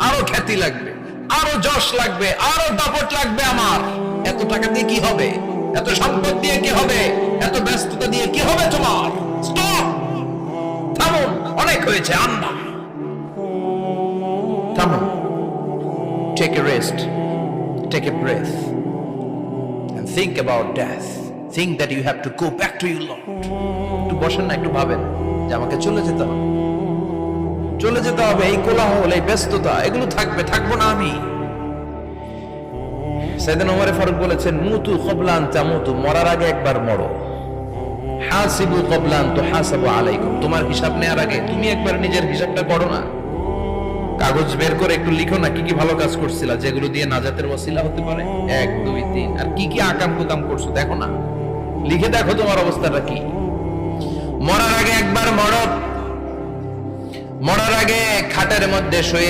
আরো খ্যাতি লাগবে, আরো যশ লাগবে, আরো দাপট লাগবে আমার। এত টাকা দিয়ে কি হবে? এত সম্পদ দিয়ে কি হবে? এত ব্যস্ততা দিয়ে কি হবে তোমার? স্টপ, থামুন, অনেক হয়েছে। আন্না, থামুন, take a rest, take a breath and think about death. Think that you have to go back to your Lord. একটু বসেন না, একটু ভাবেন যে আমাকে চলে যেতে হবে, চলে যেতে হবে। এই কোলাহল, এই ব্যস্ততা, এগুলো থাকবে, থাকবো না আমি। সাইয়েদনা ওমর ফারুক বলেছেন, মুতু ক্বাবলা আন তামুতু, মরার আগে একবার মরো। হাসিবু ক্বাবলা আন তুহাসাবু আলাইকুম, তোমার হিসাব নেওয়ার আগে তুমি একবার নিজের হিসাবটা করো না। কাগজ বের করে একটু লিখো না কি কি ভালো কাজ করছিলা, যেগুলো দিয়ে নাজাতের ওসিলা হতে পারে। 1 2 3, আর কি কি আকাম কুকাম করছো দেখো না, লিখে দেখো তোমার অবস্থাটা কি। মরার আগে একবার মরো। মরার আগে খাটের মধ্যে শুয়ে